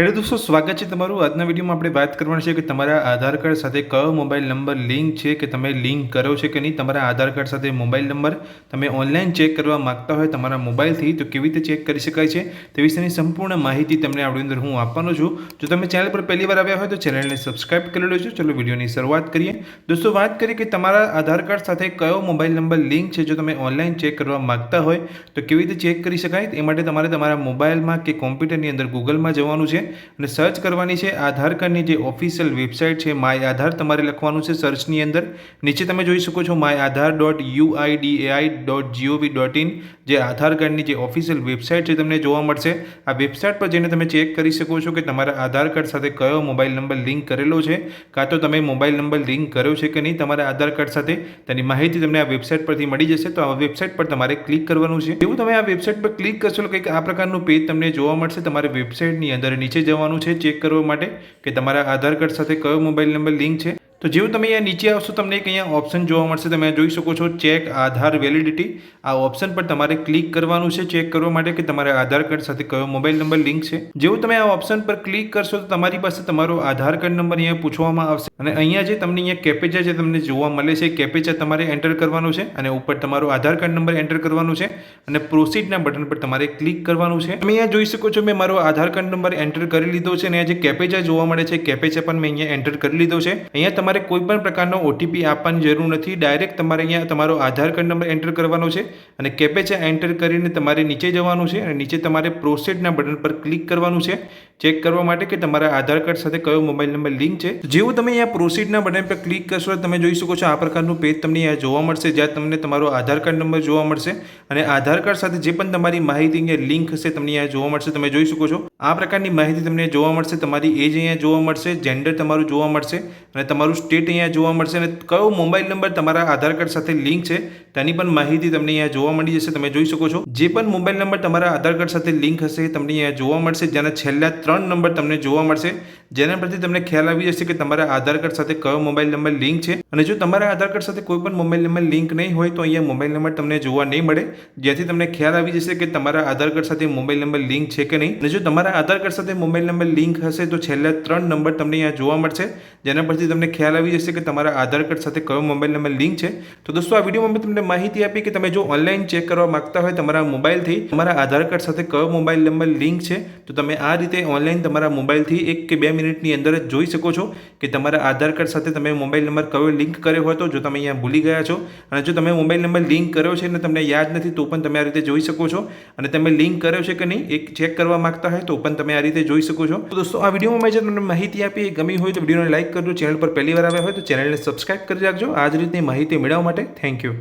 Hello दोस्तों, स्वागत है तमारू। આજના વિડીયોમાં આપણે વાત કરવાની છે કે તમારા આધાર કાર્ડ સાથે કયો મોબાઈલ નંબર લિંક છે કે તમે લિંક કરો છે કે નહીં। તમારા આધાર કાર્ડ સાથે મોબાઈલ નંબર તમે ઓનલાઈન ચેક કરવા માંગતા હોય તમારા મોબાઈલથી તો કેવી રીતે ચેક કરી શકાય છે તે વિશેની સંપૂર્ણ માહિતી તમને આ વિડીયોની અંદર હું આપવાનો છું। જો તમે ચેનલ પર પહેલી વાર આવ્યા હોય તો ચેનલને સબસ્ક્રાઇબ કરી લેજો। ચલો વિડીયોની શરૂઆત કરીએ। દોસ્તો વાત કરીએ કે તમારા આધાર કાર્ડ સાથે કયો મોબાઈલ નંબર લિંક છે। જો તમે ઓનલાઈન ચેક કરવા માંગતા હોય તો કેવી રીતે ચેક કરી શકાય એ માટે તમારે તમારા મોબાઈલમાં કે કોમ્પ્યુટરની અંદર ગૂગલમાં જવાનું છે અને સર્ચ કરવાની છે આધાર કાર્ડની જે ઓફિશિયલ વેબસાઇટ છે માય આધાર તમારે લખવાનું છે સર્ચની અંદર। નીચે તમે જોઈ શકો છો myaadhar.uidai.gov.in જે આધાર કાર્ડની જે ઓફિશિયલ વેબસાઇટ છે તમને જોવા મળશે। આ વેબસાઇટ પર જઈને તમે ચેક કરી શકો છો કે તમારા આધાર કાર્ડ સાથે કયો મોબાઈલ નંબર લિંક કરેલો છે કાં તો તમે મોબાઈલ નંબર લિંક કર્યો છે કે નહીં તમારા આધાર કાર્ડ સાથે તેની માહિતી તમને આ વેબસાઇટ પરથી મળી જશે। તો આ વેબસાઇટ પર તમારે ક્લિક કરવાનું છે। જેવું તમે આ વેબસાઇટ પર ક્લિક કરશો તો કંઈક આ પ્રકારનું પેજ તમને જોવા મળશે। તમારે વેબસાઇટની અંદર નીચે જવાનું છે ચેક કરવા માટે કે તમારા આધાર કાર્ડ સાથે કયો મોબાઈલ નંબર લિંક છે। તો જેવું તમે અહીંયા નીચે આવશો તમને એક અહીંયા ઓપ્શન જોવા મળશે। તમે જોઈ શકો છો ચેક આધાર વેલિડિટી। આ ઓપ્શન પર તમારે ક્લિક કરવાનું છે ચેક કરવા માટે કે તમારા આધાર કાર્ડ સાથે કયો મોબાઈલ નંબર લિંક છે। જેવું તમે આ ઓપ્શન પર ક્લિક કરશો તો તમારી પાસે તમારો આધાર કાર્ડ નંબર અહીંયા પૂછવામાં આવશે અને અહીંયા જે તમને અહીંયા કેપેચા જે તમને જોવા મળે છે કેપેચા તમારે એન્ટર કરવાનું છે અને ઉપર તમારો આધાર કાર્ડ નંબર એન્ટર કરવાનું છે અને પ્રોસીડના બટન પર તમારે ક્લિક કરવાનું છે। તમે અહીંયા જોઈ શકો છો મેં મારો આધાર કાર્ડ નંબર એન્ટર કરી લીધો છે અને જે કેપેચા જોવા મળે છે કેપેચા પણ મેં અહીંયા એન્ટર કરી લીધો છે। અહીંયા તમારે કોઈ પણ પ્રકારનો ઓટીપી આપવાની જરૂર નથી। ડાયરેક્ટ તમારે અહીંયા તમારો આધાર કાર્ડ નંબર એન્ટર કરવાનો છે અને કેપેચા એન્ટર કરીને તમારે નીચે જવાનું છે અને નીચે તમારે પ્રોસીડના બટન પર ક્લિક કરવાનું છે ચેક કરવા માટે કે તમારા આધાર કાર્ડ સાથે કયો મોબાઈલ નંબર લિંક છે। જેવું તમે અહીંયા પ્રોસીડના બટન પર ક્લિક કરશો તમે જોઈ શકો છો આ પ્રકારનું પેજ તમને અહીંયા જોવા મળશે જ્યાં તમને તમારો આધાર કાર્ડ નંબર જોવા મળશે અને આધાર કાર્ડ સાથે જે પણ તમારી માહિતી અહીંયા લિંક હશે તમને અહીંયા જોવા મળશે। તમે જોઈ શકો છો આ પ્રકારની માહિતી તમને જોવા મળશે। તમારી એજ અહીંયા જોવા મળશે, જેન્ડર તમારું જોવા મળશે અને તમારું સ્ટેટ અહીંયા જોવા મળશે અને કયો મોબાઈલ નંબર તમારા આધાર કાર્ડ સાથે લિંક છે તેની પણ માહિતી તમને અહીંયા જોવા મળી જશે। તમે જોઈ શકો છો જે પણ મોબાઈલ નંબર તમારા આધાર કાર્ડ સાથે લિંક હશે તમને અહીંયા જોવા મળશે જેના છેલ્લા 3 નંબર તમને જોવા મળશે જેના પરથી તમને ખ્યાલ આવી જશે કે તમારા આધાર કાર્ડ સાથે કયો મોબાઈલ નંબર લિંક છે। અને જો તમારા આધાર કાર્ડ સાથે કોઈ પણ મોબાઈલ નંબર લિંક નહીં હોય તો અહીંયા મોબાઈલ નંબર તમને જોવા નહીં મળે જેથી તમને ખ્યાલ આવી જશે કે તમારા આધાર કાર્ડ સાથે મોબાઈલ નંબર લિંક છે કે નહીં। અને જો તમારા આધાર કાર્ડ સાથે મોબાઈલ નંબર લિંક હશે તો છેલ્લા 3 નંબર તમને અહીંયા જોવા મળશે જેના પરથી તમને ખ્યાલ આવી જશે કે તમારા આધાર કાર્ડ સાથે કયો મોબાઈલ નંબર લિંક છે। તો દોસ્તો આ વિડીયોમાં મેં તમને માહિતી આપી કે તમે જો ઓનલાઈન ચેક કરવા માંગતા હોય તમારા મોબાઈલથી તમારા આધાર કાર્ડ સાથે કયો મોબાઈલ નંબર લિંક છે તો તમે આ રીતે ઓનલાઈન તમારા મોબાઈલથી 1 કે 2 મિનિટની અંદર જ જોઈ શકો છો કે તમારા આધાર કાર્ડ સાથે તમે મોબાઈલ નંબર કયો લિંક કર્યો હોય તો જો તમે અહીંયા ભૂલી ગયા છો અને જો તમે મોબાઈલ નંબર લિંક કર્યો છે અને તમને યાદ નથી તો પણ તમે આ રીતે જોઈ શકો છો અને તમે લિંક કર્યો છે કે નહીં એક ચેક કરવા માંગતા હોય તો પણ તમે આ રીતે જોઈ શકો છો। તો દોસ્તો આ વિડીયોમાં મેં જે તમને માહિતી આપી એ ગમી હોય તો વિડીયોને લાઈક કરજો। ચેનલ પર પહેલી વાર આવ્યા હોય તો ચેનલને સબસ્ક્રાઇબ કરી રાખજો આ જ રીતની માહિતી મેળવવા માટે। Thank you.